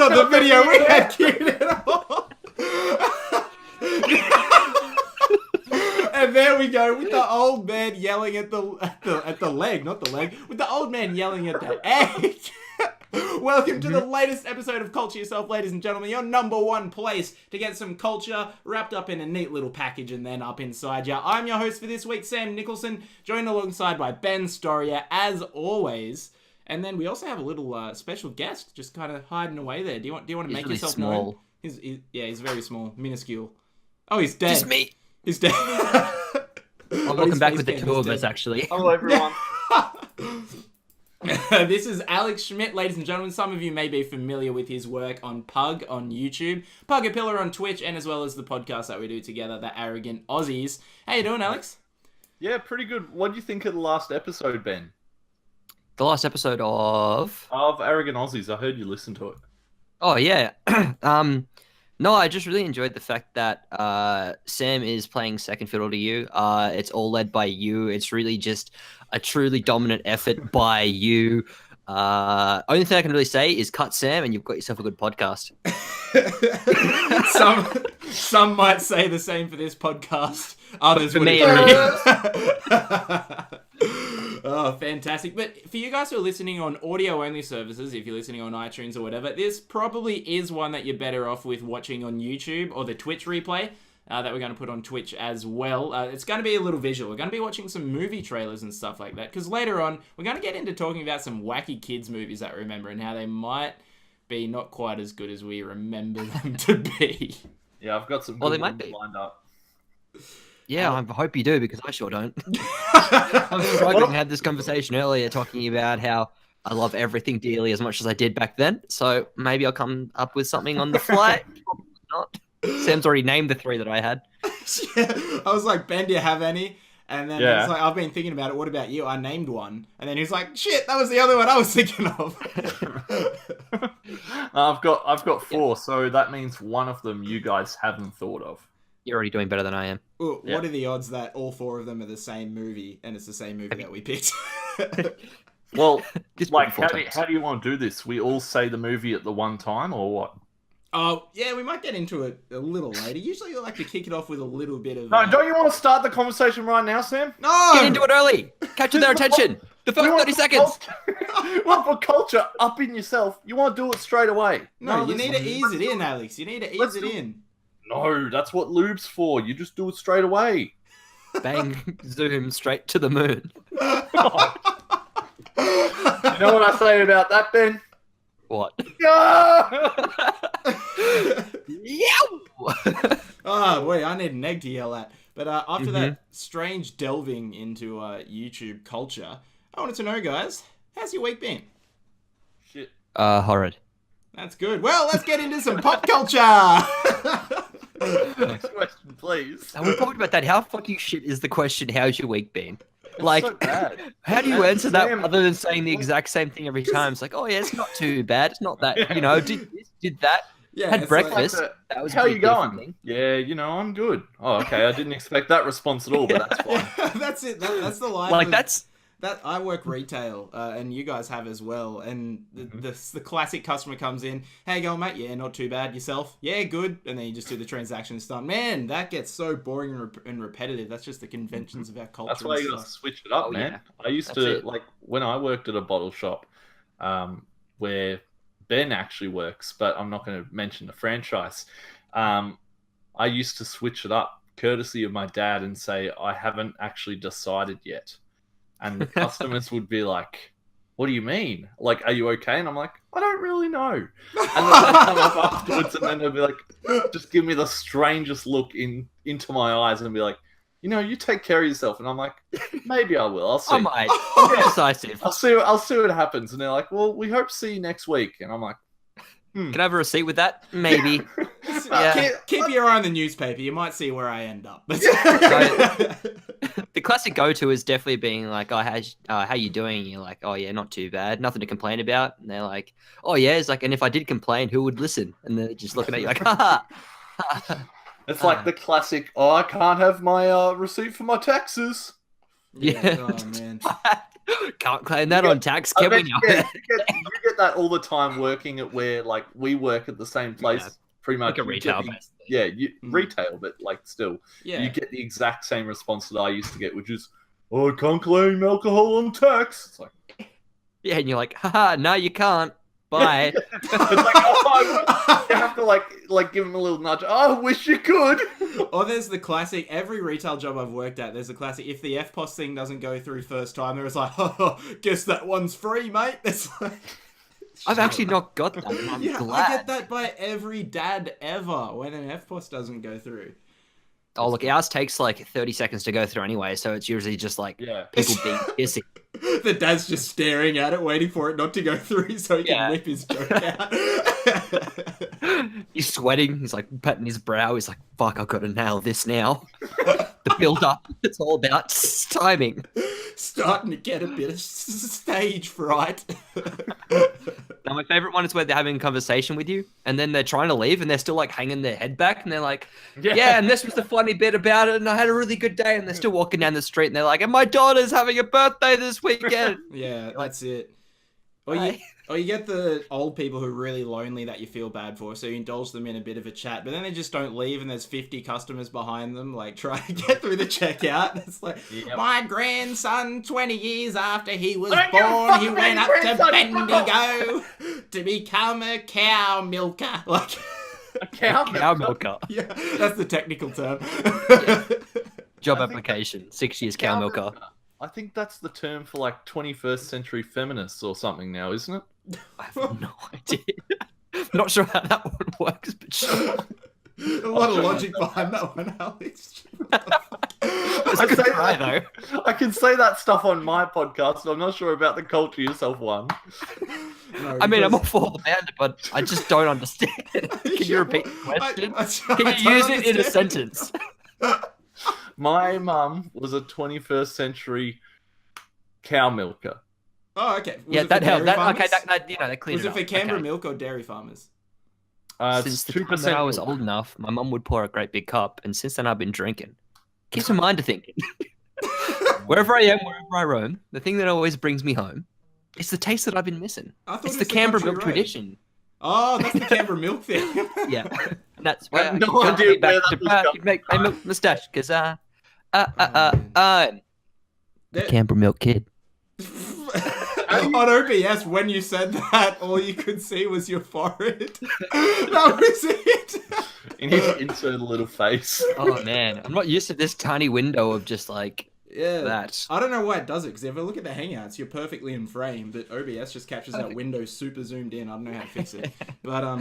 not the video we had queued at all. And there we go with the old man yelling at the leg, not the leg, with the old man yelling at the egg. Welcome to the latest episode of Culture Yourself, ladies and gentlemen, your number one place to get some culture wrapped up in a neat little package and then up inside you. I'm your host for this week, Sam Nicholson, joined alongside by Ben Storia, as always. And then we also have a little special guest just kind of hiding away there. Do you want to make really yourself small. known? He's very small, minuscule. Oh, he's dead. Just me. He's dead. Welcome back with the two of us, actually. Hello, everyone. This is Alex Schmidt, ladies and gentlemen. Some of you may be familiar with his work on Pug on YouTube, Pug a Pillar on Twitch, and as well as the podcast that we do together, The Arrogant Aussies. How you doing, Alex? Yeah, pretty good. What do you think of the last episode, Ben? The last episode of... Of Arrogant Aussies. I heard you listen to it. Oh, yeah. No, I just really enjoyed the fact that Sam is playing second fiddle to you. It's all led by you. It's really just a truly dominant effort by you. Only thing I can really say is cut Sam and you've got yourself a good podcast. Some might say the same for this podcast. Others would me, agree. Oh, fantastic. But for you guys who are listening on audio-only services, if you're listening on iTunes or whatever, this probably is one that you're better off with watching on YouTube or the Twitch replay that we're going to put on Twitch as well. It's going to be a little visual. We're going to be watching some movie trailers and stuff like that, because later on, we're going to get into talking about some wacky kids movies that we remember and how they might be not quite as good as we remember them to be. Yeah, I've got some Well, good they might ones be. lined up. Yeah, I hope you do, because I sure don't. I'm struggling. I had this conversation earlier talking about how I love everything dearly as much as I did back then. So maybe I'll come up with something on the fly. Probably not. Sam's already named the three that I had. Yeah, I was like, Ben, do you have any? And then Yeah. I was like, I've been thinking about it. What about you? I named one. And then he was like, shit, that was the other one I was thinking of. I've got four, so that means one of them you guys haven't thought of. You're already doing better than I am. Ooh, Yeah. What are the odds that all four of them are the same movie, and it's the same movie that we picked? Well, This like, movie four how times. do you want to do this? We all say the movie at the one time, or what? Oh, yeah, we might get into it a little later. Usually I like to kick it off with a little bit of... No, don't you want to start the conversation right now, Sam? No! Get into it early. Capture their attention. The first 30 seconds. Well, for culture up in yourself, you want to do it straight away. No, you let's- need to ease it in, Alex. You need to ease Let's it do- in. No, that's what lube's for. You just do it straight away. Bang, zoom straight to the moon. You know what I say about that, Ben? What? Yeah! Oh, boy, I need an egg to yell at. But after that strange delving into YouTube culture, I wanted to know, guys, how's your week been? Shit. Horrid. That's good. Well, let's get into some pop culture. Next question, please. And we talked about that. How fucking shit is the question, how's your week been? Like, so bad. how do you answer that Sam, other than saying the exact same thing every time? It's like, oh yeah, it's not too bad. It's not that, you know, did this, did that. Yeah, Had it's breakfast. Like That was a how are big you different going? thing. Yeah, I'm good. Oh, okay. I didn't expect that response at all, but that's fine. Like, that's it. That's the line. Like, of- that's... that. I work retail, and you guys have as well. And the classic customer comes in. How you going, mate? Yeah, not too bad. Yourself? Yeah, good. And then you just do the transaction and start. Man, that gets so boring and repetitive. That's just the conventions of our culture. That's why and you gotta stuff. switch it up, Oh, man. yeah. I used That's to, it. like, when I worked at a bottle shop, where Ben actually works, but I'm not going to mention the franchise. I used to switch it up, courtesy of my dad, and say, I haven't actually decided yet. And the customers would be like, what do you mean? Like, are you okay? And I'm like, I don't really know. And then they come up afterwards and then they'll be like, just give me the strangest look into my eyes and be like, you take care of yourself. And I'm like, maybe I will. I'll see. Oh my, I'm decisive. I'll see what happens. And they're like, well, we hope to see you next week. And I'm like, Can I have a receipt with that? Maybe. Yeah. Keep your eye on the newspaper. You might see where I end up. The classic go-to is definitely being like, oh, how you doing? And you're like, oh yeah, not too bad. Nothing to complain about. And they're like, oh yeah. It's like, and if I did complain, who would listen? And they're just looking at you like, ha ha. It's like the classic, I can't have my receipt for my taxes. Yeah. Oh man. Can't claim that on tax, I can we bet now? you get that all the time working at where like we work at the same place. Yeah. Pretty much, Like a you retail, get the, basically. yeah, you Mm. retail, but like still, Yeah. you get the exact same response that I used to get, which is, "Oh, I can't claim alcohol on tax." It's like, Yeah, and you're like, haha, no, you can't. Bye. it's like, oh, you have to like give them a little nudge. Oh, I wish you could. Or there's the classic, every retail job I've worked at, there's a classic, if the FPOS thing doesn't go through first time, there was like, oh, guess that one's free, mate. It's like... I've actually not got that. And I'm yeah, glad. I get that by every dad ever when an FPOS doesn't go through. Oh, look, ours takes like 30 seconds to go through anyway, so it's usually just like Yeah. people being pissy. The dad's just staring at it, waiting for it not to go through so he can Yeah. whip his joke out. He's sweating. He's like patting his brow. He's like, fuck, I've got to nail this now. The build up, it's all about timing. Starting to get a bit of stage fright. Now, my favorite one is where they're having a conversation with you, and then they're trying to leave, and they're still like hanging their head back, and they're like, yeah, and this was the funny bit about it, and I had a really good day, and they're still walking down the street, and they're like, and my daughter's having a birthday this weekend. Yeah, that's it. Or Bye. you get the old people who are really lonely that you feel bad for, so you indulge them in a bit of a chat, but then they just don't leave and there's 50 customers behind them, like, trying to get through the checkout. It's like, Yep. my grandson, 20 years after he was I don't give a born, fuck he about went your up to grandson, fuck Bendigo to become a cow milker. Like, A cow Cow milker. milker. yeah, that's the technical term. Job I think application. 6 years cow milker. I think that's the term for like 21st century feminists or something now, isn't it? I have no idea. Not sure how that one works, but sure. A lot of logic behind that one, Alex. It's a good try, though. I can say that stuff on my podcast. I'm not sure about the culture yourself one. No, I mean, I'm all because- for the Banter, but I just don't understand. Can you repeat the question? I Can you use it in a sentence? My mum was a 21st century cow milker. Oh, okay. Was Yeah, it that for helped. dairy That, okay, farmers? that, you know, that cleared Was it up. for Canberra Okay. milk or dairy farmers? It's Since the time that I was old enough, my mum would pour a great big cup, and since then I've been drinking. Keeps my mind to thinking. Wherever I am, wherever I roam, the thing that always brings me home is the taste that I've been missing. I thought It's it the was Canberra country milk road. tradition. Oh, that's the Canberra milk thing. Yeah, and that's I why have I no keep going idea back where to that was you make my milk mustache because I'm There- Canberra milk kid. On OBS, when you said that, all you could see was your forehead. That was it. You need to insert a little face. Oh man, I'm not used to this tiny window of just like Yeah. that. I don't know why it does it, because if I look at the Hangouts, you're perfectly in frame, but OBS just captures that window super zoomed in. I don't know how to fix it. But,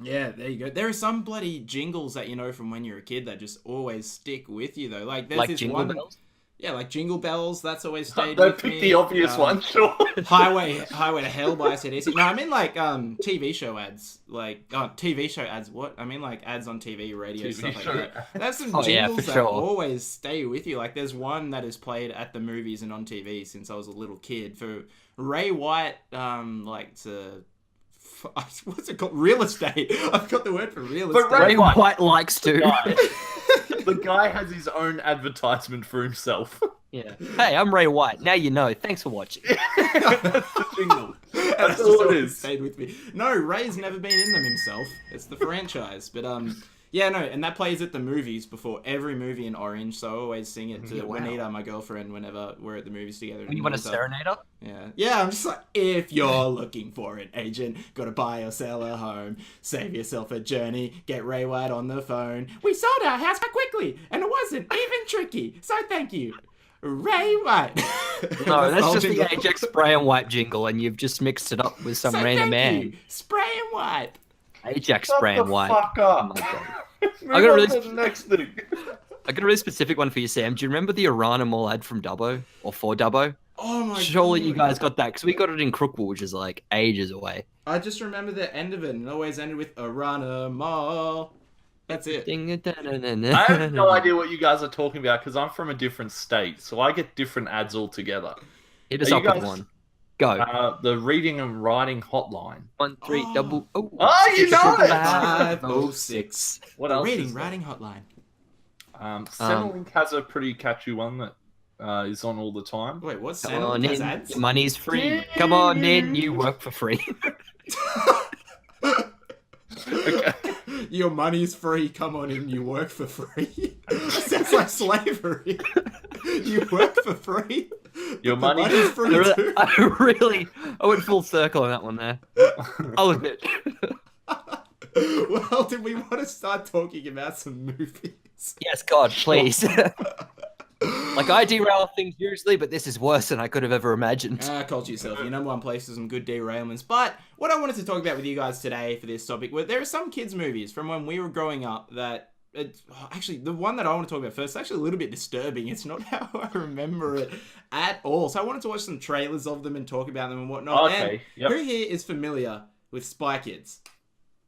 yeah, there you go. There are some bloody jingles that you know from when you're a kid that just always stick with you, though. Like, there's Like this Jingle one... Bells. Yeah, like Jingle Bells, that's always stayed Don't with pick me. the obvious one, sure. Highway to Hell by AC/DC. No, I mean like TV show ads. Like TV show ads. What? I mean like ads on TV, radio, TV stuff like show that. There's some Oh, yeah, jingles for that sure. always stay with you. Like there's one that is played at the movies and on TV since I was a little kid for Ray White. Like to. What's it called? Real estate. I've got the word for real But estate. Ray White likes to. The guy has his own advertisement for himself. Yeah. Hey, I'm Ray White. Now you know. Thanks for watching. That's the jingle. That's That's just all it always is. stayed with me. No, Ray's never been in them himself. It's the franchise. But yeah, no, and that plays at the movies before every movie in Orange. So I always sing it to Yeah, wow. Juanita, my girlfriend, whenever we're at the movies together. You want a serenader? Yeah, I'm just like, if you're looking for an agent, gotta buy or sell a home, save yourself a journey, get Ray White on the phone. We sold our house quite quickly, and it wasn't even tricky. So thank you, Ray White. No, that's the just whole the jingle. Ajax spray and wipe jingle, and you've just mixed it up with some So random thank man. you, Spray and Wipe. Ajax Shut spray the and wipe. fuck Oh up. my god. Move I got a on really- to the next thing. I got a really specific one for you, Sam. Do you remember the Arana Mall ad from Dubbo or for Dubbo? Oh my god. Surely you guys got that because we got it in Crookwell, which is like ages away. I just remember the end of it, and it always ended with Arana Mall. That's it. I have no idea what you guys are talking about because I'm from a different state, so I get different ads altogether. Hit us Are up you with guys- one. Go. The reading and writing hotline. 1 3 Oh. double. Oh, you know it! 506. What The else? reading, is there? writing hotline. Centrelink has a pretty catchy one that is on all the time. Wait, what? Come Santa on has in, ads? your money's free. Come on in, you work for free. Okay. Your money's free. Come on in. You work for free. Sounds like slavery. You work for free. Your but the money- money's free too. I went full circle on that one there. I'll admit. Well, did we want to start talking about some movies? Yes, God, please. Like, I derail things usually, but this is worse than I could have ever imagined. Culture yourself. Your number one place for some good derailments. But what I wanted to talk about with you guys today for this topic were there are some kids' movies from when we were growing up that actually the one that I want to talk about first is actually a little bit disturbing. It's not how I remember it at all. So I wanted to watch some trailers of them and talk about them and whatnot. Okay, And yep. who here is familiar with Spy Kids?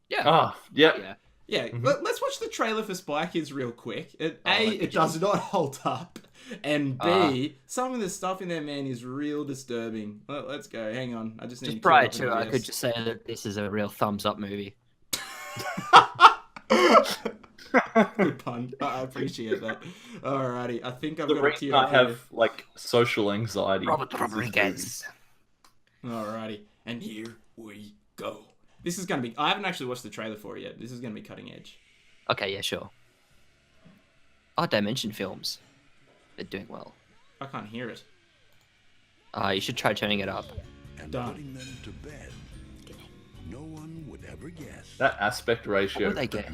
Yeah. Ah, yep. Yeah. Yeah, Mhm. Let's watch the trailer for Spy Kids real quick. like It does not hold up. And B, some of the stuff in there, man, is real disturbing. Let's go. Hang on. I just need Just to prior keep up to, I with could this. just say that this is a real thumbs up movie. Good pun. I appreciate that. Alrighty, I think I've The got it reason queued I up here. have like social anxiety. Robert is this Rodriguez. Alrighty, and here we go. This is gonna be. I haven't actually watched the trailer for it yet. This is gonna be cutting edge. Okay, yeah, sure. Oh, Dimension Films. They're doing well. I can't hear it. You should try turning it up. And Done. putting them to bed. No one would ever guess. That aspect ratio. What would they get?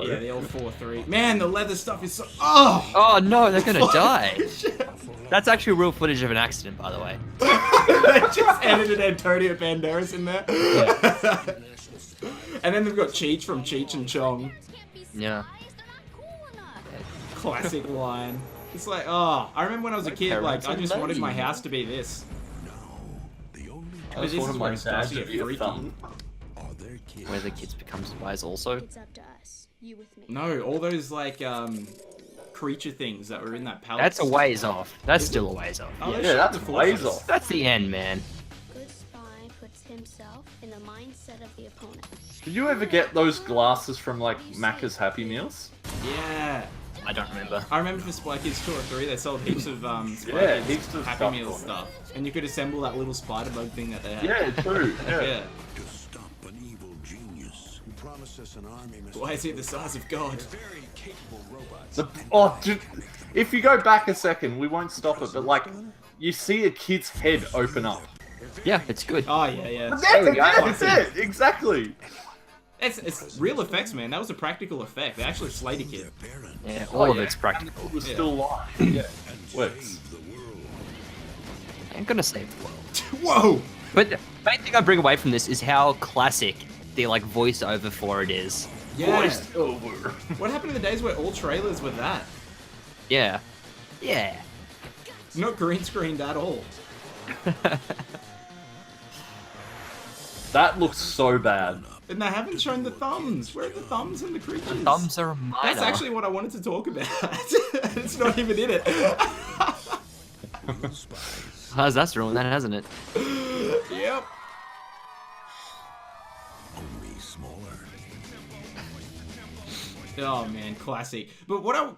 Yeah, the old 4:3. Man, the leather stuff is so. Oh. Oh no, they're gonna die. Shit. That's actually real footage of an accident, by the way. They just edited Antonio Banderas in there. And then they've got Cheech from Cheech and Chong. Yeah. Classic line. It's like, oh, I remember when I was a kid, like, I just wanted my house to be this. No, the only But just this wanted is my where it starts to dad get to be a freaky. thumb. are their kids. Where the kids become spies also. It's up to us. You with me. No, all those, like, creature things that were in that palace. That's a ways off. That's still a ways off. Oh, they Yeah, shot that's the ways fortress. off. That's the end, man. Good spy puts himself in the mindset of the opponent. Did you ever get those glasses from like Macca's Happy Meals? Yeah. I don't remember. I remember for Spy Kids 2 or 3, they sold heaps of Spy Yeah, Kids heaps of Happy stuff Meal on it. stuff. And you could assemble that little spider bug thing that they had. Yeah, true. Yeah. Yeah. To stop an evil genius who promised us an army. Why is he the size of God? Very capable robots. Dude, if you go back a second, we won't stop it. But like, you see a kid's head open up. Yeah, it's good. Oh, yeah. That's it. Exactly. It's real effects, man. That was a practical effect. They actually slayed a kid. Yeah, all of yeah. it's practical. It was Yeah. still alive. Yeah, works. I'm gonna save the world. Whoa! But the main thing I bring away from this is how classic the like voiceover for it is. Yeah. Voiced over. What happened in the days where all trailers were that? Yeah. Yeah. Not green screened at all. That looks so bad. And they haven't shown the thumbs. Where are the thumbs and the creatures? Thumbs are a minor. That's actually what I wanted to talk about. It's not even in it. That's ruined that, hasn't it? Yep. Only smaller. Oh man, classic. But what I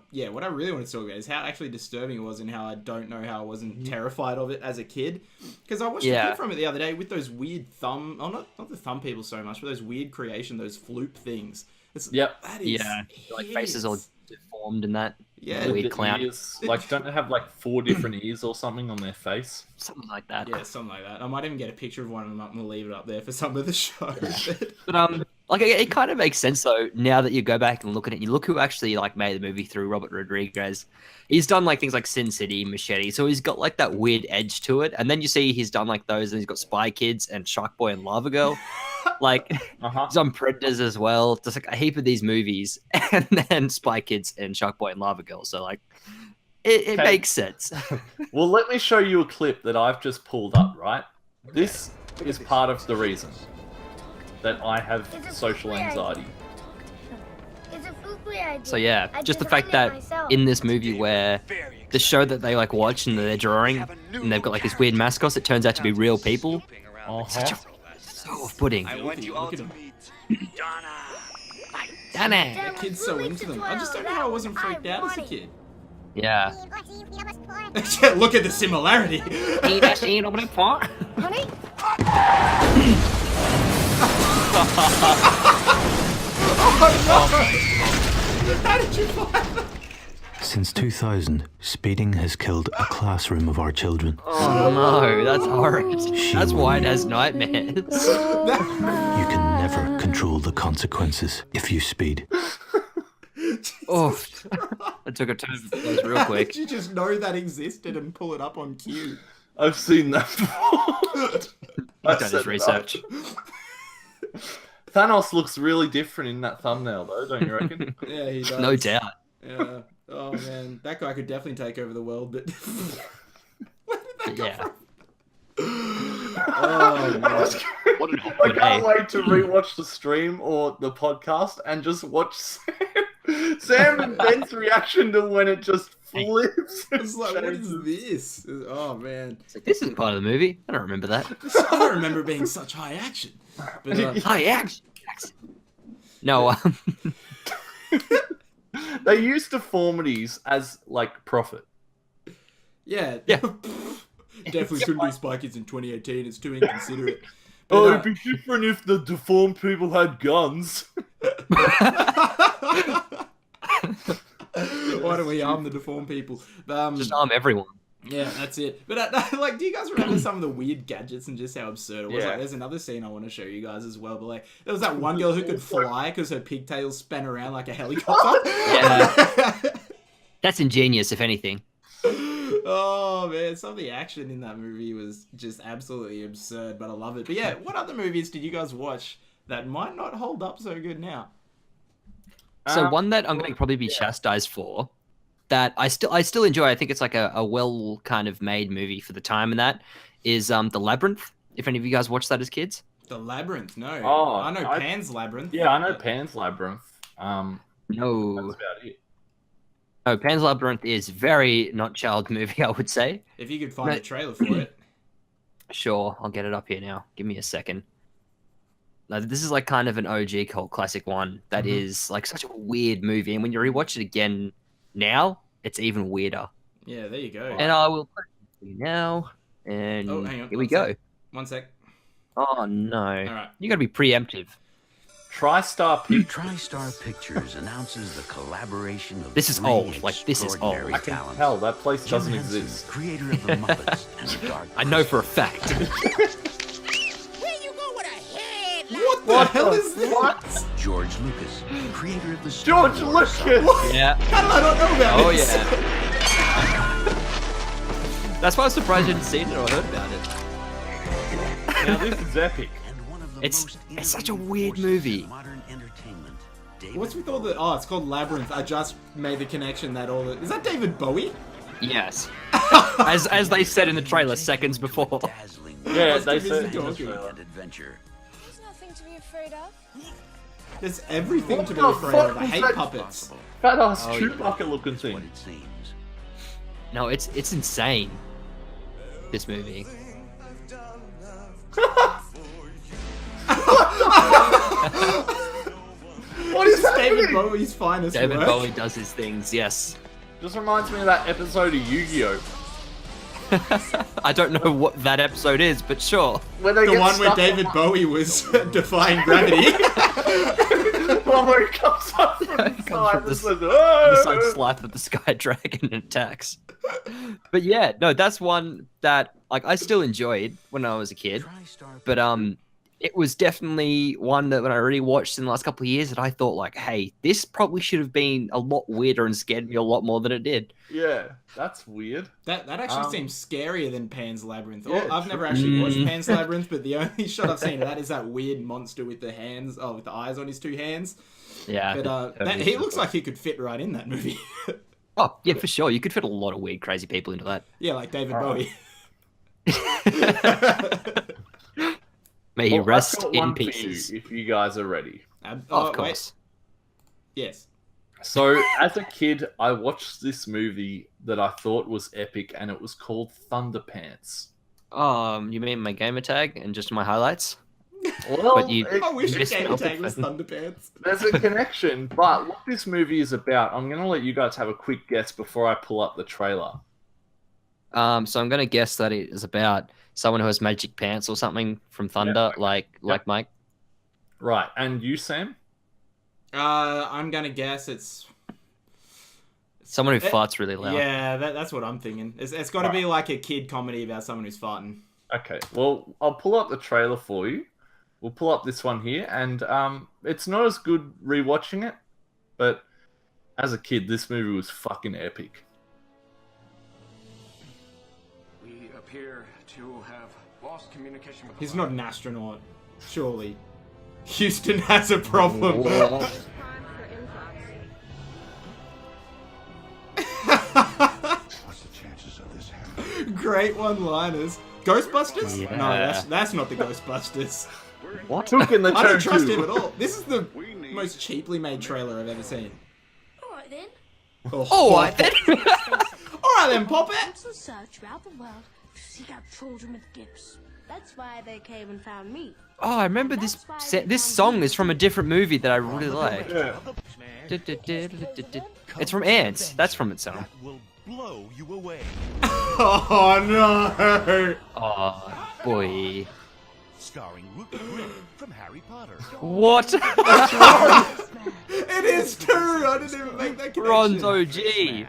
really want to talk about is how actually disturbing it was and how I don't know how I wasn't terrified of it as a kid. Because I watched a Yeah. clip from it the other day with those weird not the thumb people so much, but those weird creation, those floop things. Yep. That is Yeah. Like faces all deformed and that. Yeah. Weird The clown. ears, like, don't they have like 4 different ears or something on their face? Something like that. Yeah, something like that. I might even get a picture of one and I'm gonna leave it up there for some of the show. But like it kind of makes sense though now that you go back and look at it. You look who actually like made the movie through Robert Rodriguez. He's done like things like Sin City, Machete, so he's got like that weird edge to it. And then you see he's done like those, and he's got Spy Kids and Shark Boy and Lava Girl. Like Uh-huh. he's on Predators as well. Just like a heap of these movies, and then Spy Kids and Shark Boy and Lava Girl. So like it Okay. makes sense. Well, let me show you a clip that I've just pulled up, right? This is part of the reason that I have social anxiety. So yeah, just the fact that in this movie where the show that they like watch and they're drawing and they've got like these weird mascots, it turns out to be real people. Uh-huh. So off-putting. I want you all to meet Donna. Dana. The kid's so into them. I just don't know how I wasn't freaked out as a kid. Yeah. Look at the similarity. Honey? How did you find that? Since 2000, speeding has killed a classroom of our children. Oh no, that's horrid. She That's will why it leave. has nightmares. You can never control the consequences if you speed. Oh, I took a turn for those real How quick. did you just know that existed and pull it up on cue? I've seen that before. I've done his research. Thanos looks really different in that thumbnail, though, don't you reckon? Yeah, he does. No doubt. Yeah. Oh man, that guy could definitely take over the world, but where did that come Yeah. from? Oh man. What an I awkward can't day. wait to rewatch the stream or the podcast and just watch Sam and Ben's reaction to when it just flips. and It's like, what is changes. this? Oh man. It's like, this isn't part of the movie. I don't remember that. I don't remember it being such high action. But Hi, action. No, They use deformities as like profit. yeah. Yeah. Definitely shouldn't do Spy Kids in 2018. It's too inconsiderate. But, Oh, it'd be different if the deformed people had guns. why do we arm the deformed people? just arm everyone. Yeah, that's it. But like, do you guys remember some of the weird gadgets and just how absurd it was? Yeah. Like, there's another scene I want to show you guys as well. But like, there was that one girl who could fly because her pigtails span around like a helicopter. Yeah. That's ingenious, if anything. Oh man, some of the action in that movie was just absolutely absurd, but I love it. But yeah, what other movies did you guys watch that might not hold up so good now? So one that I'm going to probably be chastised for, that I still enjoy. I think it's like a well kind of made movie for the time, and that is The Labyrinth. If any of you guys watched that as kids, The Labyrinth, no. Oh, I know Pan's Labyrinth. Yeah, I know but- Pan's Labyrinth. That's no, about it. no, Pan's Labyrinth is very not child movie. I would say. If you could find No. a trailer for it. Sure, I'll get it up here now. Give me a second. Now, this is like kind of an OG cult classic one that is like such a weird movie, and when you rewatch it again now, it's even weirder. Yeah, there you go. And I will put it for you now, and Oh, hang on, here we one go. sec. 1 sec. Oh no! Alright. You got to be preemptive. TriStar Pictures. TriStar Pictures announces the collaboration of This is three old, like, this is old. extraordinary I can talents. tell that place Jim doesn't Henson, exist. creator of the Muppets and the Dark I know for a fact. What the hell is this? What? George Lucas, creator of the Star George Wars Lucas! What? Yeah. How did I not know about Oh this? yeah. That's why I was surprised you hadn't seen it or heard about it. Now this is epic. and one of the It's- most it's such a innovative weird forces movie. in modern entertainment. David What's with all the... Oh, it's called Labyrinth. I just made the connection that all the... Is that David Bowie? Yes. as they said in the trailer seconds before. dazzling Yeah, Must they have said been it in the talking. trailer. and adventure. There's nothing to be afraid of. There's everything What to be the afraid fuck of. I was hate that? puppets. Fat ass Oh, Chewbacca looking What thing. it seems. No, it's insane. This movie. What This is is David happening? Bowie's finest David work. Bowie does his things. Yes. Just reminds me of that episode of Yu-Gi-Oh! I don't know what that episode is, but sure. Where they The get one where stuck David on- Bowie was defying gravity. The one where it comes up from the Comes side from and the says, The side "Oh!" slap of the sky dragon and attacks. But yeah, no, that's one that like I still enjoyed when I was a kid. TriStar But it was definitely one that when I really watched in the last couple of years that I thought like, hey, this probably should have been a lot weirder and scared me a lot more than it did. Yeah, that's weird. That actually seems scarier than Pan's Labyrinth. Yeah, I've never actually watched Pan's Labyrinth, but the only shot I've seen of that is that weird monster with the hands, with the eyes on his two hands. Yeah. But he looks like he could fit right in that movie. Oh, yeah, for sure. You could fit a lot of weird, crazy people into that. Yeah, like David Bowie. May he Well, I've rest got in one for pieces. you, if you guys are ready. Of Wait. course. Yes. So, as a kid, I watched this movie that I thought was epic, and it was called Thunderpants. You mean my gamer tag and just my highlights? Well, But you- I wish Yes, the game no, tag was but- Thunderpants. there's a connection, but what this movie is about, I'm going to let you guys have a quick guess before I pull up the trailer. So I'm gonna guess that it is about someone who has magic pants or something from Thunder, like Mike. Right, and you, Sam? I'm gonna guess it's Someone who farts really loud. Yeah, that's what I'm thinking. It's got to be like a kid comedy about someone who's farting. Okay, well, I'll pull up the trailer for you. We'll pull up this one here, and it's not as good rewatching it, but as a kid, this movie was fucking epic. We appear to have lost communication with the He's not an astronaut, surely. Houston has a problem. What's the chances of this happening? Great one-liners. Ghostbusters? Yeah. No, that's not the Ghostbusters. What? Took in the I don't turn trust too. him at all. This is the most cheaply made trailer I've ever seen. Alright then. Oh, then. Alright then, Poppet. Monsters search throughout the world to seek out children with gifts. That's why they came and found me. Oh, I remember this. This song is from a different movie that I really like. Yeah. It's from Ants. That's from its song. Will blow you away. Oh no. Oh boy. Starring Rupert Grint from Harry Potter. What? It is too. I didn't even make that connection. Bronze OG. We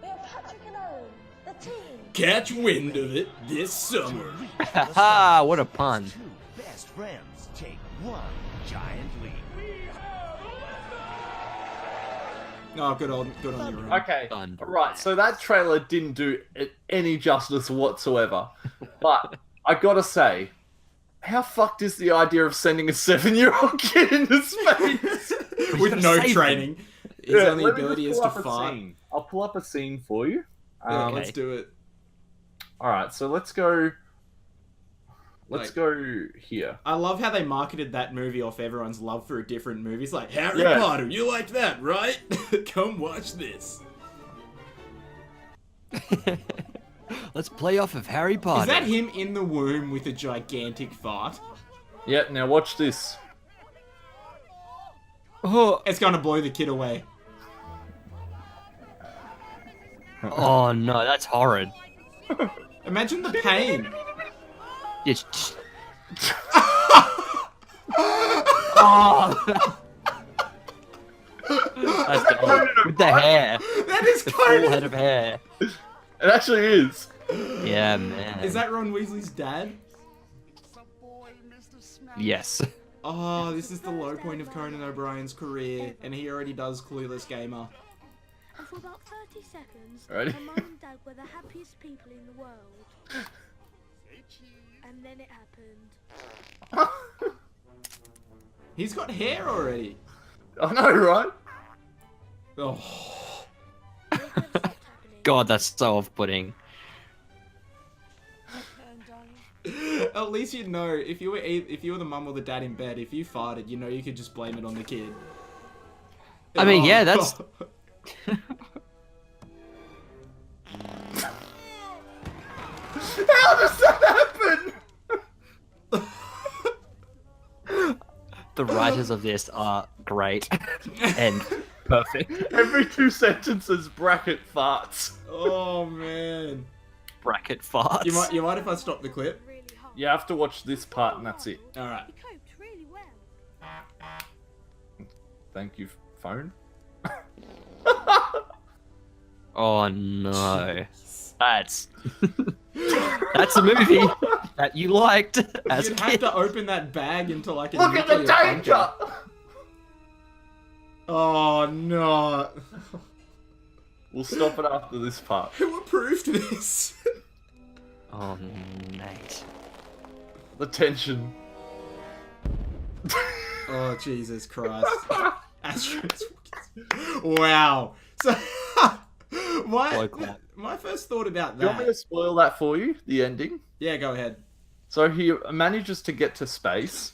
have Patrick and Owen, the team. Catch wind of it this summer. Haha, what a pun. Two best friends take one giant leap. Oh, good on you, Ron. Okay, Thunder. right, so that trailer didn't do it any justice whatsoever. But I gotta say, how fucked is the idea of sending a 7-year-old kid into space? With no save training. His Yeah, only let me ability just is pull to up a fart. scene. I'll pull up a scene for you. Yeah, Okay. let's do it. Alright, so let's go Like- go here. I love how they marketed that movie off everyone's love for a different movie. It's like, Harry Yeah. Potter, you liked that, right? Come watch this. Let's play off of Harry Potter. Is that him in the womb with a gigantic fart? Yeah, now watch this. Oh, It's gonna blow the kid away. oh no, that's horrid. Imagine the pain. Yes. Oh. That's the, with the hair, That is the kind full head of... of hair. It actually is. Yeah, man. Is that Ron Weasley's dad? Yes. Oh, this is the low point of Conan O'Brien's career, and he already does Clueless Gamer. And for about 30 seconds, Ready? my mum and dad were the happiest people in the world. And then it happened. He's got hair already. I know, right? Oh. It never stopped happening. God, that's so off-putting. At least you'd know if you were the mum or the dad in bed. If you farted, you know you could just blame it on the kid. I mean, yeah, that's- How does that happen? The writers of this are great and perfect. Every 2 sentences bracket farts. Oh man. Bracket farts. You mind if I stop the clip? Really hard. You have to watch this part and that's it. All right. He coped really well. Thank you, phone. Oh no. That's that's a movie that you liked as a You'd have kid. to open that bag into like a Look at the nuclear danger! bunker. Oh no. We'll stop it after this part. Who approved this? Oh, mate. The tension. Oh Jesus Christ. Astros. Wow. So Blow clap. my first thought about Do you want me to that. spoil that for you? The ending? Yeah, go ahead. So he manages to get to space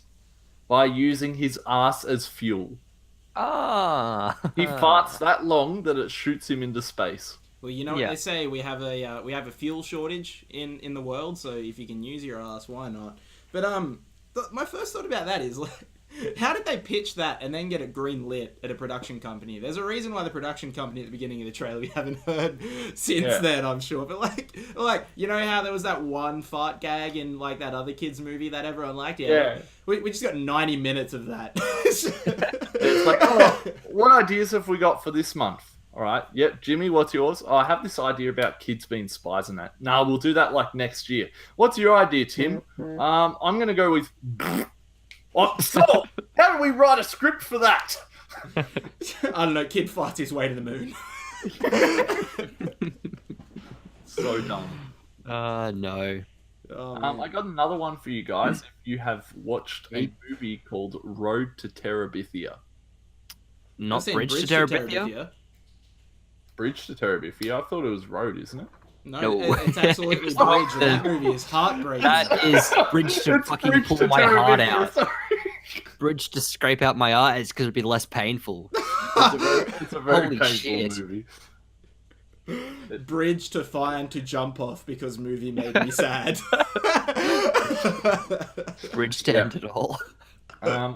by using his ass as fuel. Ah. He farts that long that it shoots him into space. Well, you know what Yeah. they say. We have a fuel shortage in the world. So if you can use your ass, why not? But my first thought about that is like, How did they pitch that and then get it green lit at a production company? There's a reason why the production company at the beginning of the trailer we haven't heard since then, I'm sure. But like you know how there was that one fart gag in like that other kids movie that everyone liked? Yeah. We just got 90 minutes of that. It's like, oh, what ideas have we got for this month? All right. Yep. Jimmy, what's yours? Oh, I have this idea about kids being spies and that. No, we'll do that like next year. What's your idea, Tim? I'm going to go with... Oh, so, how do we write a script for that? I don't know. Kid farts his way to the moon. So dumb. No. Oh, I got another one for you guys. If you have watched a movie called Road to Terabithia. Not Bridge to Terabithia? Bridge to Terabithia? I thought it was Road, isn't it? No. It's absolutely Bridge. That movie is heartbreaking. That is Bridge to fucking Bridge pull to my heart Terabithia, out. sorry. Bridge to scrape out my eyes because it'd be less painful. It's a very Holy painful shit. movie. Bridge to find to jump off because movie made me sad. Bridge to end it all.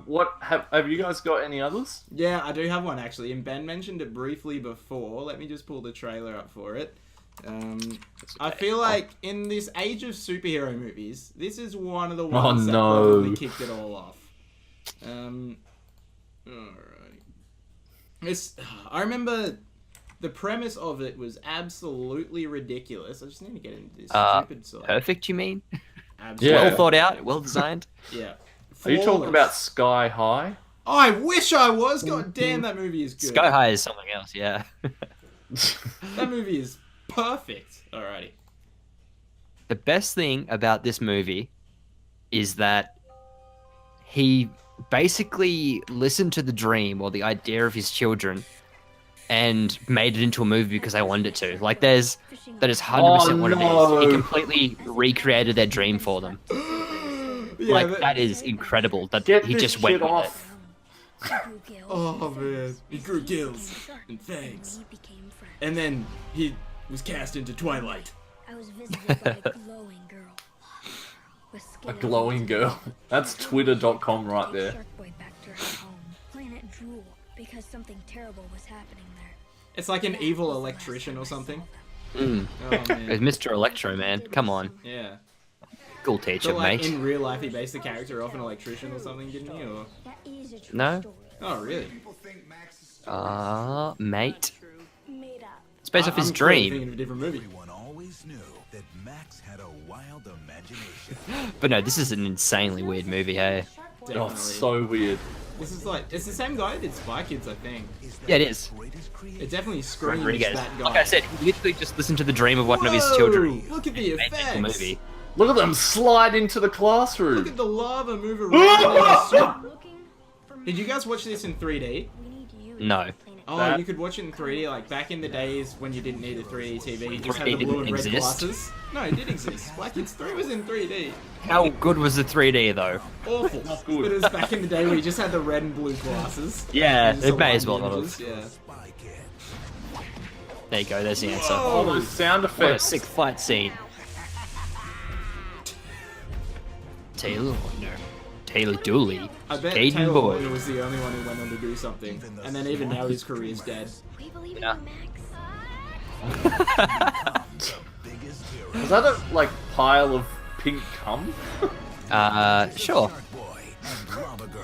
What have you guys got any others? Yeah, I do have one actually, and Ben mentioned it briefly before. Let me just pull the trailer up for it. I feel like in this age of superhero movies, this is one of the ones that probably kicked it all off. Alright. I remember the premise of it was absolutely ridiculous. I just need to get into this stupid side. Perfect, you mean? Absolutely. Well thought out, well designed. Yeah. Are you talking about Sky High? I wish I was. God damn, that movie is good. Sky High is something else, yeah. That movie is perfect. Alrighty. The best thing about this movie is that he basically listened to the dream or the idea of his children and made it into a movie because I wanted it to. Like, that is 100% what it is. He completely recreated their dream for them. Yeah, that is incredible. That Get he this just went shit with off. Oh man, he grew gills and fangs, and then he was cast into Twilight. I was visited by a glowing girl. A glowing girl. That's twitter.com right there. Shark Boy back to her home, Planet Jewel, because something terrible was happening there. It's like an evil electrician or something. Mm. Oh man. It's Mr. Electro, man. Come on. Yeah. Cool teacher, So like mate. in real life, he based the character off an electrician or something, didn't he? Or... That is a true No. story. Oh really? Mate. Made up. It's based off his I'm clearly dream. thinking of a different movie. Everyone always knew that Max had a wild imagination. But no, this is an insanely weird movie, hey? Oh, Definitely. it's so weird. This is like it's the same guy who did Spy Kids, I think. Yeah, it is. It definitely screams Rodriguez. that guy. Like I said, he literally just listened to the dream of one of his Whoa, children. Look at the and made it into a effects. movie. Look at them slide into the Look classroom. at the lava move around. Did you guys watch this in 3D? No. Oh, That- you could watch it in 3D, like back in the days when you didn't need a 3D TV, you just had 3D the blue and didn't red exist? glasses. No, it did exist. Black Kids 3 was in 3D. How good was the 3D though? Awful. Not good. But it was back in the day where you just had the red and blue glasses. Yeah, And it may as aligned well not images, have. Yeah. There you go, there's the answer. Oh, those sound What a effects. sick fight scene. Taylor? No. Taylor Dooley. I bet Caden Taylor Boyd. Lautner was the only one who went on to do something. And then even now his career's dead. We believe in Yeah. you, Max. Was that a like pile of pink cum? Sure.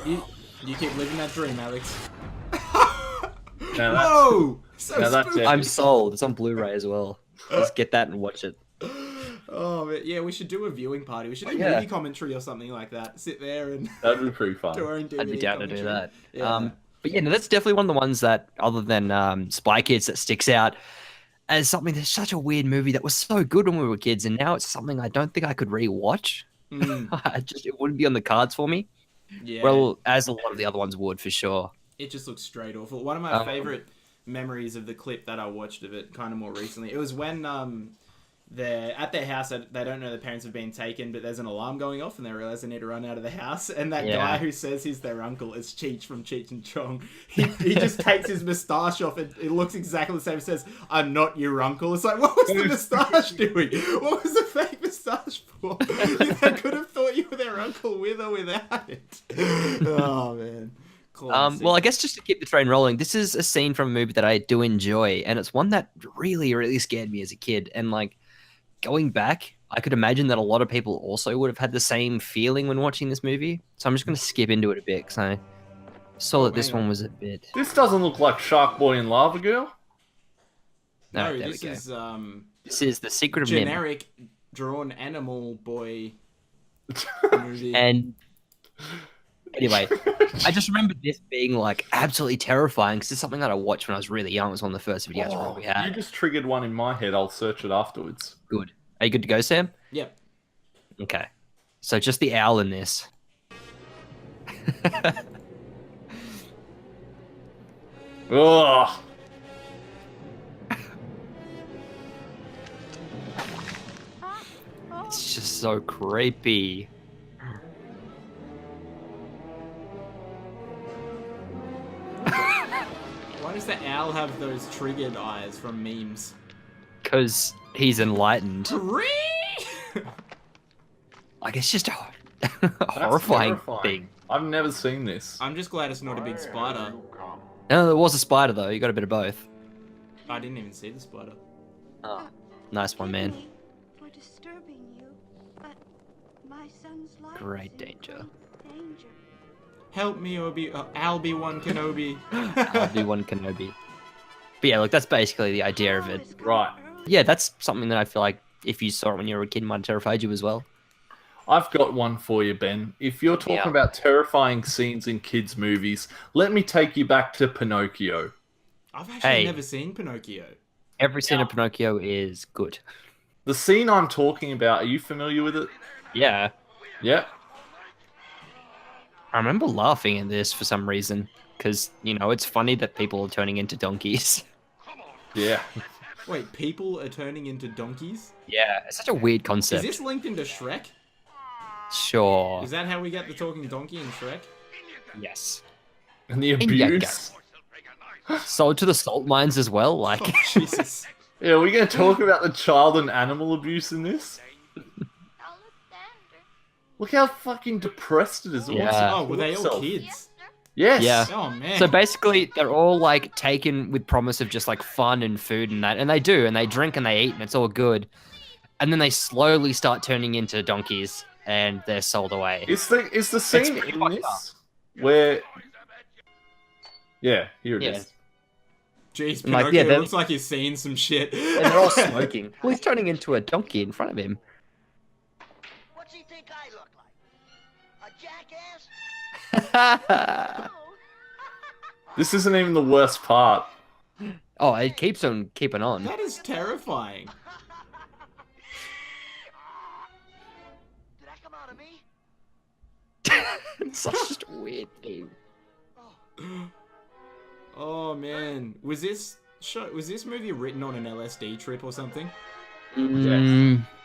You keep living that dream, Alex. Now that's, Whoa! So now that's spooky. it. I'm sold. It's on Blu-ray as well. Let's get that and watch it. Oh, but yeah, we should do a viewing party. We should do Yeah. movie commentary or something like that. Sit there and That'd be pretty do our fun. own DVD I'd be down to do commentary. that. Yeah. But yeah, no, that's definitely one of the ones that, other than Spy Kids, that sticks out as something that's such a weird movie that was so good when we were kids, and now it's something I don't think I could rewatch. It wouldn't be on the cards for me. Yeah. Well, as a lot of the other ones would, for sure. It just looks straight awful. One of my favorite memories of the clip that I watched of it kind of more recently, it was when they're at their house. They don't know their parents have been taken, but there's an alarm going off, and they realize they need to run out of the house. And that guy who says he's their uncle is Cheech from Cheech and Chong. He just takes his moustache off, and it looks exactly the same. It says, "I'm not your uncle." It's like, what was the moustache doing? What was the fake moustache for? They could have thought you were their uncle with or without it. Oh man. Well, I guess just to keep the train rolling, this is a scene from a movie that I do enjoy, and it's one that really, really scared me as a kid. And like going back, I could imagine that a lot of people also would have had the same feeling when watching this movie. So I'm just going to skip into it a bit because I saw that this one was a bit. This doesn't look like Shark Boy and Lava Girl. No, there this we go. is This is The Secret of Nim. generic drawn animal boy movie. And anyway, I just remember this being like absolutely terrifying because it's something that I watched when I was really young. It was one of the first videos I probably had. You just triggered one in my head. I'll search it afterwards. Good. Are you good to go, Sam? Yep. Okay. So just the owl in this. Ugh. It's just so creepy. Why does the owl have those triggered eyes from memes? Because he's enlightened. Tree! Like, it's just a That's horrifying terrifying. thing. I've never seen this. I'm just glad it's not a big spider. No, there was a spider, though. You got a bit of both. I didn't even see the spider. Oh, nice one, man. For disturbing you, but my son's life Great is in danger. great danger. Help me, Obi-Wan Kenobi. Obi-Wan Kenobi. But yeah, look, that's basically the idea of it. Right. Yeah, that's something that I feel like if you saw it when you were a kid, might have terrified you as well. I've got one for you, Ben. If you're talking Yeah. about terrifying scenes in kids' movies, let me take you back to Pinocchio. I've actually Hey. never seen Pinocchio. Every scene of Pinocchio is good. The scene I'm talking about, are you familiar with it? Yeah. Yep. I remember laughing at this for some reason. Because, you know, it's funny that people are turning into donkeys. Yeah. Wait, people are turning into donkeys? Yeah, it's such a weird Is concept. this linked into Shrek? Sure. Is that how we get the talking donkey in Shrek? Yes. And the In your abuse. Sold to the salt mines as well, like... Oh, Jesus. Yeah, we're going to talk about the child and animal abuse in this. Look how fucking depressed it is. It wants Yeah. to Oh, were kill they all itself. kids? Yes. Yeah. Oh, man. So basically, they're all like taken with promise of just like fun and food and that, and they do, and they drink and they eat, and it's all good. And then they slowly start turning into donkeys, and they're sold away. Is the scene pretty in fucked this where... Yeah, here it is. Yeah. Jeez, Like, Pinocchio yeah, they're- looks like he's seen some shit. And they're all smoking. Well, he's turning into a donkey in front of him. What's he think I look like? A jackass? This isn't even the worst part. Oh, it keeps on keeping on. That is terrifying. Did that come out of me? It's such a weird thing. Oh, man. Was this movie written on an LSD trip or something?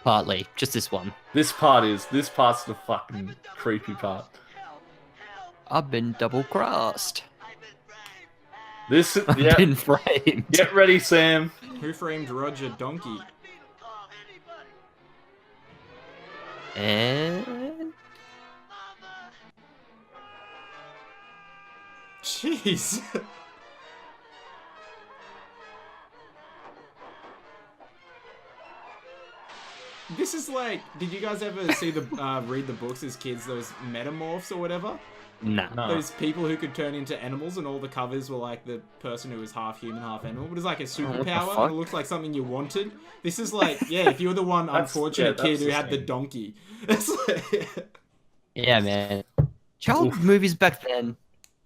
Partly. Just this one. This part's the fucking creepy part. I've been double-crossed. This, I've yeah. been framed. Get ready, Sam. Who framed Roger Donkey? And... Jeez. This is like, did you guys ever see read the books as kids, those metamorphs or whatever? Nah. No. Those people who could turn into animals, and all the covers were like the person who was half human, half animal. But it's like a superpower, fuck? and it looks like something you wanted. This is like, yeah, if you were the one unfortunate yeah, kid that's who the had the thing. donkey. It's like, Yeah, man. Child movies back then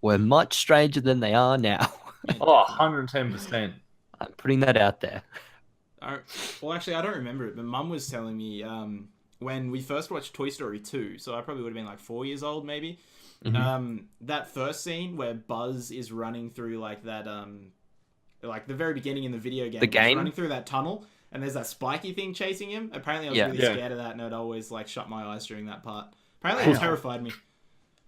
were much stranger than they are now. Oh, 110%. I'm putting that out there. well, actually, I don't remember it, but Mum was telling me when we first watched Toy Story 2, so I probably would have been like 4 years old, maybe. That first scene where Buzz is running through like that like the very beginning in the video game. The game? He's running through that tunnel, and there's that spiky thing chasing him. Apparently, I was really scared of that, and I'd always like shut my eyes during that part. Apparently, it terrified me.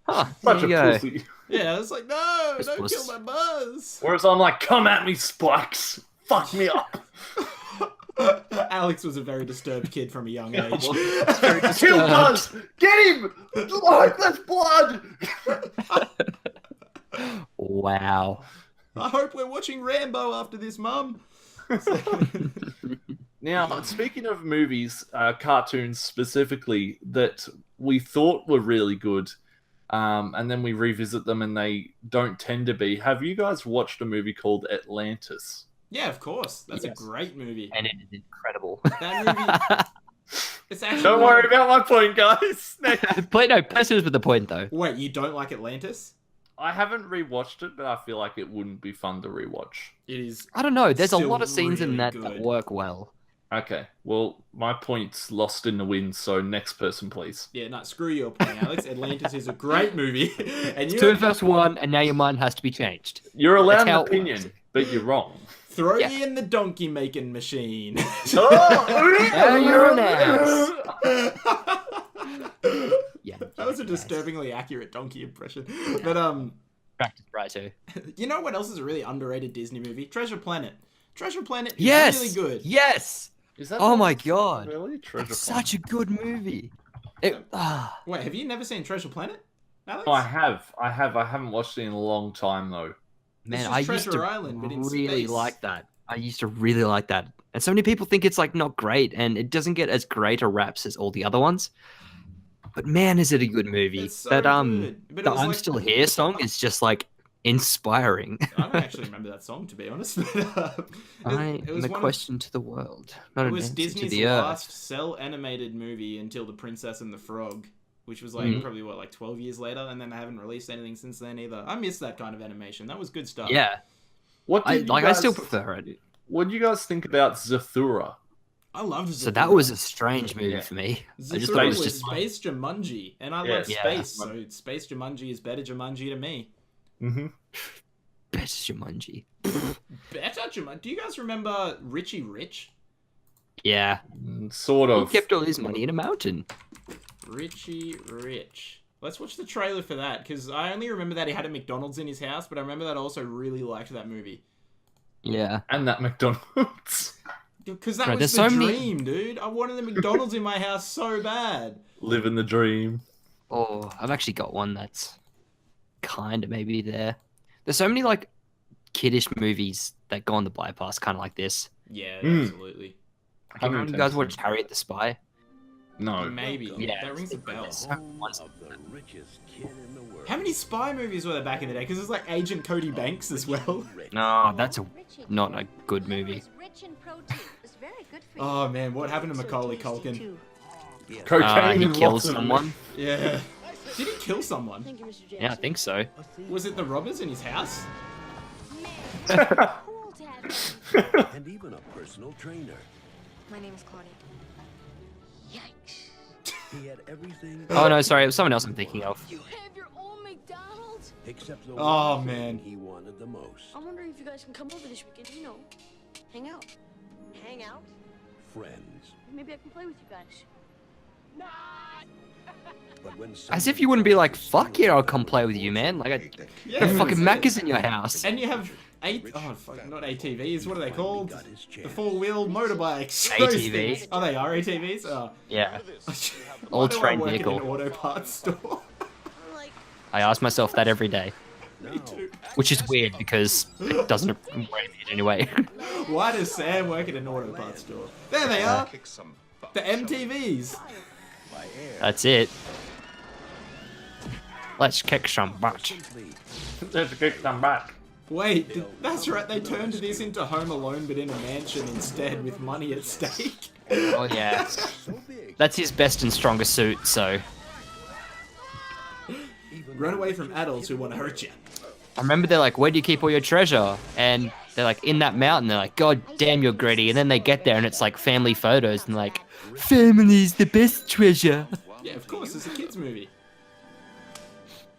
Huh, Such a there you go. pussy. Yeah, I was like, no, This don't was- kill my Buzz. Whereas I'm like, come at me, Spikes. Fuck me up. Alex was a very disturbed kid from a young age. Kill Buzz! Get him! Like, that's blood! Wow. I hope we're watching Rambo after this, Mum. Now, speaking of movies, cartoons specifically, that we thought were really good, and then we revisit them and they don't tend to be. Have you guys watched a movie called Atlantis? Yeah, of course. That's a Yes. great movie. And it is incredible. That movie. It's actually. Don't worry about my point, guys. No, persons with the point though. Wait, you don't like Atlantis? I haven't rewatched it, but I feel like it wouldn't be fun to rewatch. It is. I don't know. There's a Still lot of scenes in really that good. that work well. Okay, well, my point's lost in the wind, so next person, please. Yeah, no, screw your point, Alex. Atlantis is a great movie, and you Two versus one, and now your mind has to be changed. You're allowed That's how an it opinion, works. but you're wrong. throw Yeah. me in the donkey making machine. Now you're an ass. Yeah. That was a disturbingly accurate donkey impression. But Practice right too. you know what else is a really underrated Disney movie? Treasure Planet. Treasure Planet is Yes. really good. Yes. Is that Oh the- my god. Really? Treasure It's Planet? such a good movie. Wait, have you never seen Treasure Planet, Alex? Oh, I have. I haven't watched it in a long time, though. Man, is I used Treasure to Island, but in really space. like that. I used to really like that. And so many people think it's like not great, and it doesn't get as great a raps as all the other ones. But man, is it a good movie. It's so that good. But it the was I'm like- Still Here song is just like inspiring. I don't actually remember that song, to be honest. But, I it am was a one of- question to the world. Not It an was answer Disney's to the earth. last cell animated movie until The Princess and the Frog, which was Mm-hmm. like probably what, like 12 years later, and then they haven't released anything since then either. I miss that kind of animation. That was good stuff. Yeah, What I did you guys, still prefer it. What do you guys think about Zathura? I loved So that was a strange movie Yeah. for me. I just Zathura thought it was was just Space Jumanji, and I Yeah. love Yeah. space, so Space Jumanji is better Jumanji to me. Mm-hmm. better Jumanji. Better Jumanji? Do you guys remember Richie Rich? Yeah, Sort he of. kept all his money in a mountain. Richie Rich. Let's watch the trailer for that, because I only remember that he had a McDonald's in his house, but I remember that I also really liked that movie. Yeah. And that McDonald's. Because that Right, was there's the so many- dream, dude. I wanted a McDonald's in my house so bad. Living the dream. Oh, I've actually got one that's kind of maybe there. There's so many like kiddish movies that go on the bypass, kind of like this. Yeah, Mm. absolutely. Have you guys watched Harriet the Spy? No. Maybe. Yeah. That rings a bell. Once- Of the richest kid in the world. How many spy movies were there back in the day? Because there's like Agent Cody Banks as well. No, that's not a good movie. Rich in protein. It's very good for you. Oh man, what happened to Macaulay Culkin? Cocaine He and kills lots of someone. Yeah. Did he kill someone? Thank you, Mr. Jackson. Yeah, I think so. Was it the robbers in his house? Cool to have you. And even a personal trainer. My name is Claudia. Yikes. He had everything Oh no, sorry, it was someone else I'm thinking of. You have your own McDonald's? except the Oh, one man. thing he wanted the most. I'm wondering if you guys can come over this weekend, you know, hang out. Hang out? Friends. Maybe I can play with you guys. But when As if you wouldn't be like, fuck yeah, I'll come play with you, man. Like, Yeah. the fucking that's it. Macca's in your house. And you have not ATVs, what are they called? got his chance. The four-wheel motorbikes. ATVs. Those things. Oh, they are ATVs? Oh. Yeah. Why Old do I train work vehicle. in an auto parts store? I'm like, I ask myself that every day, Me too. which is weird because it doesn't weigh it anyway. Why does Sam work in an auto parts store? There they are. The MTVs. That's it. Let's kick some butt. Let's kick them back. Wait, that's right. They turned this into Home Alone, but in a mansion instead, with money at stake. Oh yeah. That's his best and strongest suit, so. Run away from adults who want to hurt you. I remember they're like, where do you keep all your treasure? And they're like, in that mountain. They're like, God damn, you're greedy. And then they get there and it's like family photos and like, family's the best treasure. Yeah, of course, it's a kids' movie.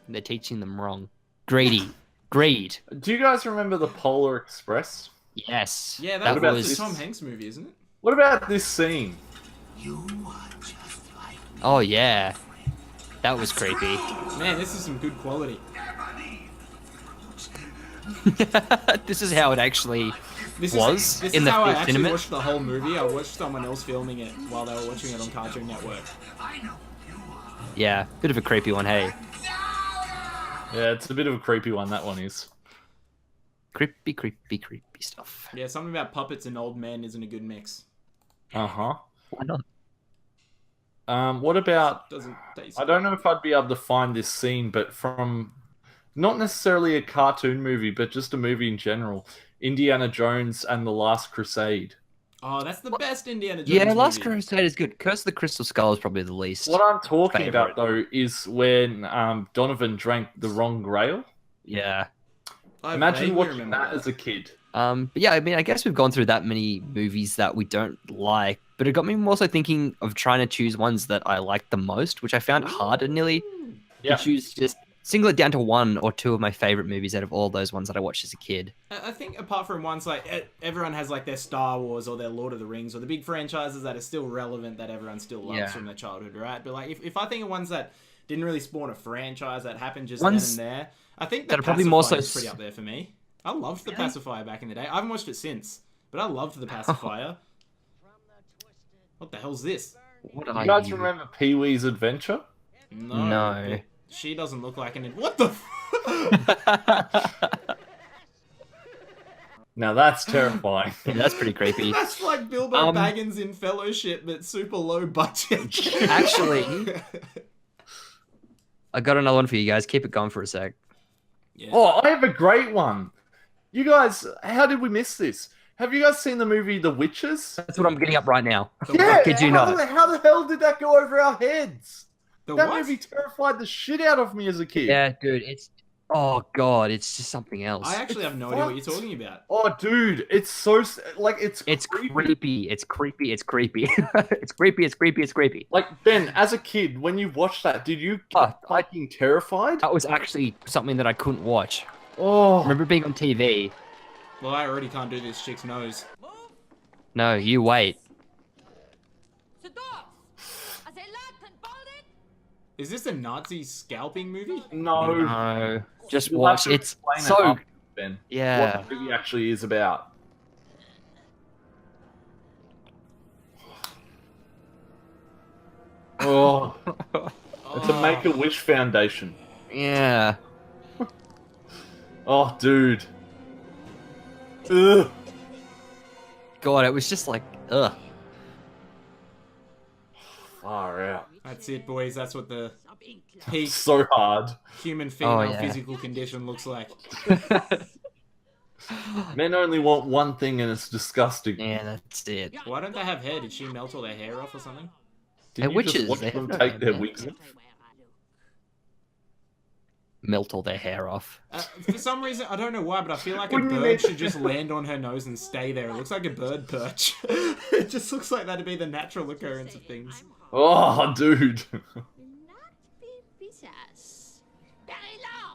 They're teaching them wrong. Greedy. Greed. Do you guys remember the Polar Express? Yes. Yeah, that about was this? a Tom Hanks movie, isn't it? What about this scene? Oh yeah. That was creepy. Man, this is some good quality. This is how it actually This was this in is the how I fifth actually cinema. watched the whole movie. I watched someone else filming it while they were watching it on Cartoon Network. Yeah, bit of a creepy one, hey. Yeah, it's a bit of a creepy one, that one is. Creepy, creepy, creepy stuff. Yeah, something about puppets and old men isn't a good mix. Uh-huh. Why not? What about... Doesn't taste I don't know if I'd be able to find this scene, but from... Not necessarily a cartoon movie, but just a movie in general. Indiana Jones and the Last Crusade. Oh, that's the best Indiana Jones Yeah, Last movie. Crusade is good. Curse of the Crystal Skull is probably the least. What I'm talking Favorite. about, though, is when Donovan drank the wrong grail. Yeah. I Imagine vaguely watching remember that as a kid. But yeah, I mean, I guess we've gone through that many movies that we don't like, but it got me also thinking of trying to choose ones that I like the most, which I found harder nearly Yeah. to choose. Just single it down to one or two of my favorite movies out of all those ones that I watched as a kid. I think apart from ones like everyone has like their Star Wars or their Lord of the Rings or the big franchises that are still relevant that everyone still loves Yeah. from their childhood, right? But like if I think of ones that didn't really spawn a franchise that happened just Ones then and there, I think that the are probably more Pacifier so is pretty up there for me. I loved the Pacifier back in the day. I haven't watched it since, but I loved the Pacifier. What the hell's this? What You are guys you? remember Pee-wee's Adventure? No. No. She doesn't look like an... What the... Now that's terrifying. Yeah, that's pretty creepy. That's like Bilbo Baggins in Fellowship, but super low budget. Actually, I got another one for you guys. Keep it going for a sec. Yeah. Oh, I have a great one. You guys, how did we miss this? Have you guys seen the movie The Witches? That's what I'm getting up right now. Yeah, Kid you how not. how the hell did that go over our heads? The That what? movie terrified the shit out of me as a kid. Yeah, dude, it's oh god, it's just something else. I actually have no idea what you're talking about. Oh, dude, it's so like it's creepy. It's creepy. It's creepy. It's creepy. It's creepy. It's creepy. Like Ben, as a kid, when you watched that, did you get fucking terrified? That was actually something that I couldn't watch. Oh, I remember being on TV. Well, I already can't do this chick's nose. No, you wait. Is this a Nazi scalping movie? no. No, just You'll watch. have to It's explain it so after, Ben. yeah. What the movie actually is about. Oh, it's a Make-A-Wish Foundation. Yeah. Oh, dude. Ugh. God, it was just like ugh. Far out. That's it, boys. That's what the peak So hard. human female yeah. physical condition looks like. Men only want one thing and it's disgusting. Yeah, that's it. Why don't they have hair? Did she melt all their hair off or something? Did you witches, just watch they them have take no their hair. wigs off? Melt all their hair off. For some reason, I don't know why, but I feel like a Wouldn't you bird need- should just land on her nose and stay there. It looks like a bird perch. It just looks like that'd be the natural occurrence of things. Oh, dude.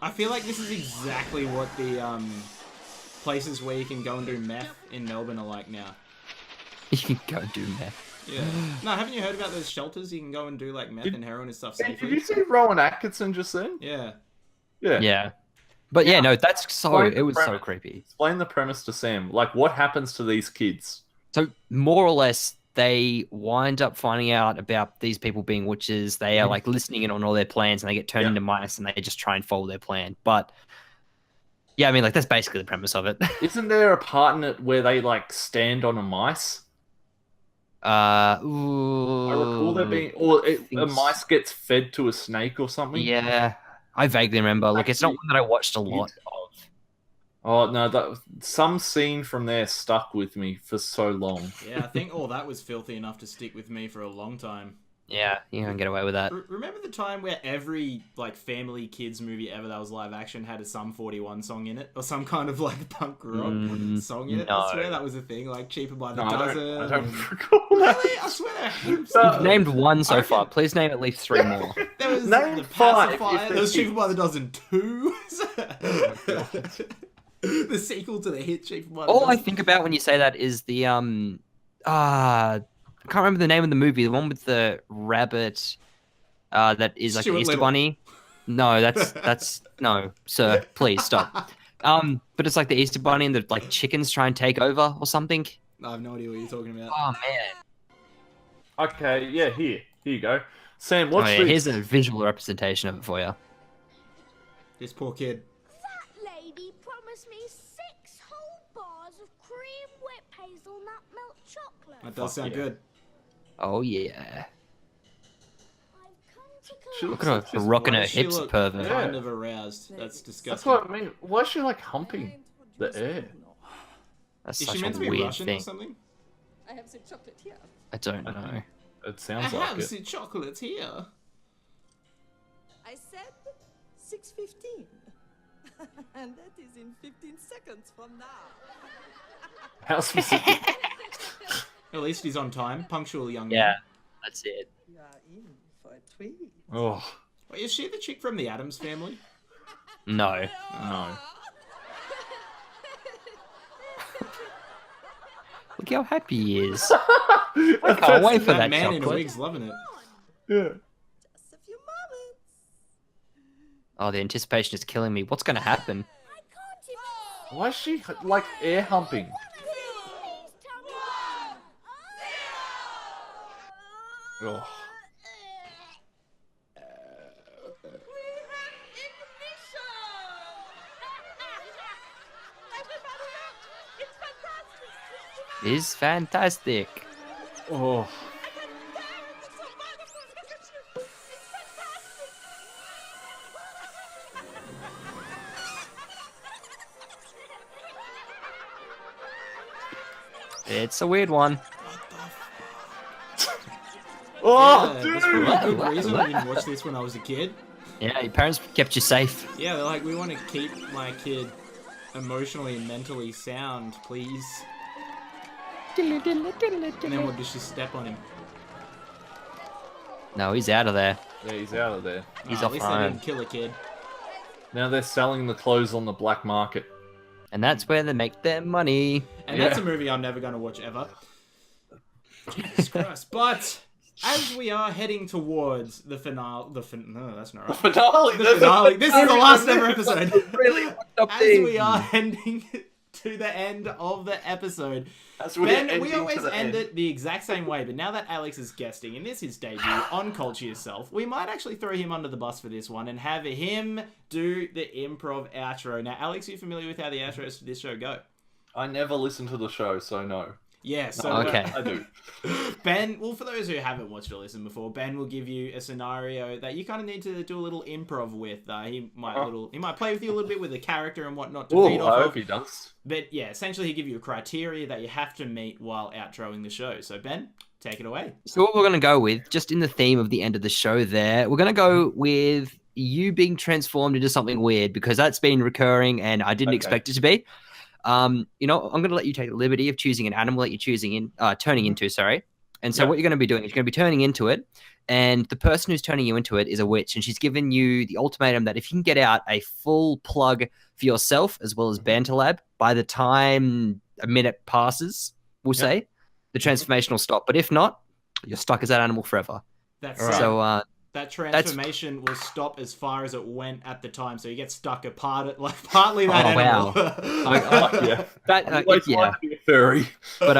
I feel like this is exactly what the places where you can go and do meth in Melbourne are like now. You can go do meth. Yeah. No, haven't you heard about those shelters you can go and do like meth and heroin and stuff Did safely? you see Rowan Atkinson just then? Yeah. Yeah. Yeah. But yeah, no, that's so Explain it was the so premise. creepy. Explain the premise to Sam. Like, what happens to these kids? So more or less, they wind up finding out about these people being witches. They are like listening in on all their plans, and they get turned into mice, and they just try and follow their plan. But yeah, I mean, like that's basically the premise of it. Isn't there a part in it where they like stand on a mice? Ooh, I recall there being, or a think mice gets fed to a snake or something. Yeah, I vaguely remember. Like, it's not one that I watched a lot. Oh no, that some scene from there stuck with me for so long. Yeah, I think all that was filthy enough to stick with me for a long time. Yeah, you can't get away with that. Remember the time where every like family kids movie ever that was live action had a Sum 41 song in it, or some kind of like punk rock song in it? no. I swear that was a thing, like Cheaper by the No, Dozen. I don't recall that. Really? I swear there are heaps. You've named one so I far. reckon- Please name at least 3 more. There was Name the five, Pacifier. if There was there's- Cheaper by the Dozen 2. The sequel to the hit Chief of All I think about when you say that is the I can't remember the name of the movie. The one with the rabbit, that is like Stuart the Easter Little. Bunny. No, that's no, sir. Please stop. But it's like the Easter Bunny and the like chickens try and take over or something. I have no idea what you're talking about. Oh man. Okay, yeah, here you go. Sam, Oh, what's yeah, the... here's a visual representation of it for you. This poor kid. That lady promised me 6 whole bars of cream whip hazelnut milk chocolate. That does sound yeah. good. Oh yeah. I've come to She Look looks at her like rocking Why her does she hips, look pervert. kind of aroused. That's That's disgusting. what I mean. Why is she like humping the air? That's Is such she meant a to be weird Russian or thing. something? I have some chocolate here. I don't know. It I sounds like have it. some chocolates here. I said 6:15. And that is in 15 seconds from now. How specific? At least he's on time. Punctual young man. Yeah, that's it. You are in for a treat. Oh, Wait, is she the chick from the Addams Family? No. no. Look how happy he is. I can't wait for That that man in a chocolate. wig's loving it. Yeah. Just a few moments. Oh, the anticipation is killing me. What's going to happen? I can't even Why is she like air humping? Please tell me. Oh. It's fantastic. Oh. It's a weird one. Oh, Yeah, dude! that's probably a good What? reason I didn't watch this when I was a kid. Yeah, your parents kept you safe. Yeah, they're like, we want to keep my kid emotionally and mentally sound, please. And then what, does she step on him? No, he's out of there. Yeah, he's out of there. He's Oh, off at least her they own. didn't kill a kid. Now they're selling the clothes on the black market. And that's where they make their money. And Yeah. that's a movie I'm never going to watch ever. Jesus Christ. But as we are heading towards the finale... No, that's not right. Finale. The finale. This is the last ever episode. Really? As we are heading to the end of the episode, As we're Ben, ending we to always the end end. it the exact same way, but now that Alex is guesting and this is his debut on Culture Yourself, we might actually throw him under the bus for this one and have him do the improv outro. Now, Alex, are you familiar with how the outros to this show go? I never listen to the show, so no. Yeah, so Okay. I do. Ben, well, for those who haven't watched or listened before, Ben will give you a scenario that you kind of need to do a little improv with. He might play with you a little bit with the character and whatnot to feed Oh, off I of. hope he does. But yeah, essentially he'll give you a criteria that you have to meet while outroing the show. So Ben, take it away. So what we're going to go with, just in the theme of the end of the show there, we're going to go with you being transformed into something weird because that's been recurring and I didn't Okay. expect it to be. I'm going to let you take the liberty of choosing an animal that you're turning into, sorry. And so Yep. what you're going to be doing is you're going to be turning into it. And the person who's turning you into it is a witch. And she's given you the ultimatum that if you can get out a full plug for yourself, as well as Banter Lab, by the time a minute passes, we'll say, the transformation will stop. But if not, you're stuck as that animal forever. That's Alright. So, that transformation will stop as far as it went at the time. So you get stuck partly that Oh, animal. Fuck yeah. that, Like, yeah. like a furry. But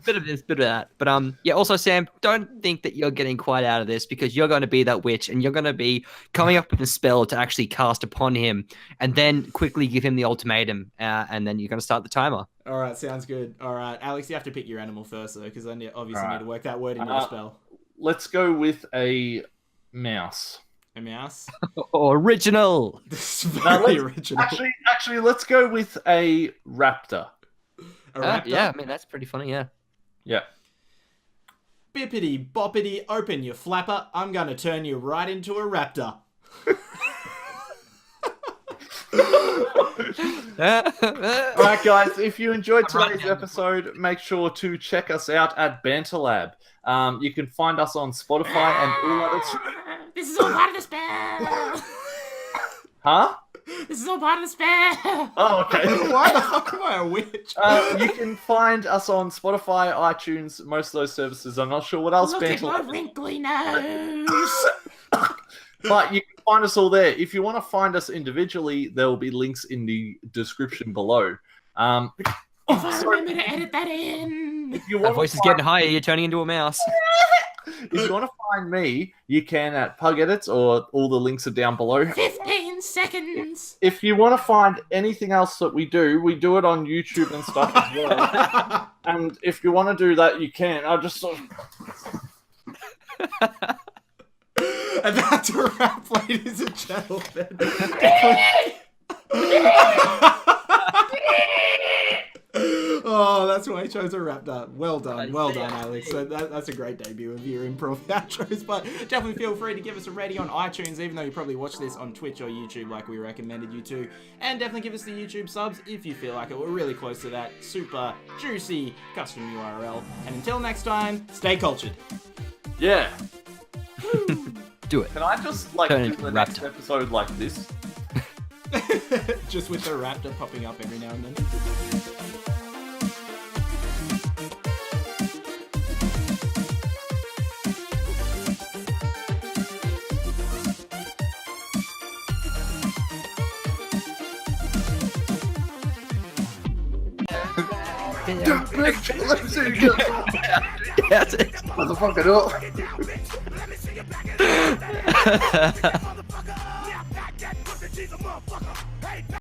bit of this, bit of that. But yeah. Also, Sam, don't think that you're getting quite out of this because you're going to be that witch, and you're going to be coming up with a spell to actually cast upon him, and then quickly give him the ultimatum, and then you're going to start the timer. All right, sounds good. All right, Alex, you have to pick your animal first, though, because I obviously Alright. need to work that word into the spell. Let's go with a mouse. A mouse? Original. This is very original. Actually, let's go with a raptor. A raptor? Yeah, I mean that's pretty funny. Yeah. Yeah. Bippity boppity, open your flapper. I'm going to turn you right into a raptor. All right, guys. If you enjoyed today's episode, make sure to check us out at Banter Lab. You can find us on Spotify and all other. This is all part of the spell. Huh? This is all part of the spell. Oh, okay. Why the fuck am I a witch? You can find us on Spotify, iTunes, most of those services. I'm not sure what else. Look at my wrinkly nose. But you can find us all there. If you want to find us individually, there will be links in the description below. If I remember to edit that in. If you That want voice is getting higher. You're turning into a mouse. If you want to find me, you can at Pug Edits, or all the links are down below. 15 seconds. If you want to find anything else that we do it on YouTube and stuff as well. And if you want to do that, you can. I just sort of... And that's a wrap, ladies and gentlemen. Oh, that's why I chose a wrapped up. Well done, Alex. So that's a great debut of your improv outros. But definitely feel free to give us a rating on iTunes, even though you probably watch this on Twitch or YouTube like we recommended you to. And definitely give us the YouTube subs if you feel like it. We're really close to that super juicy custom URL. And until next time, stay cultured. Yeah. Do it. Can I just, like, Turn do into the a next raptor. episode like this? Just with the raptor popping up every now and then. That's it. Motherfucker, up.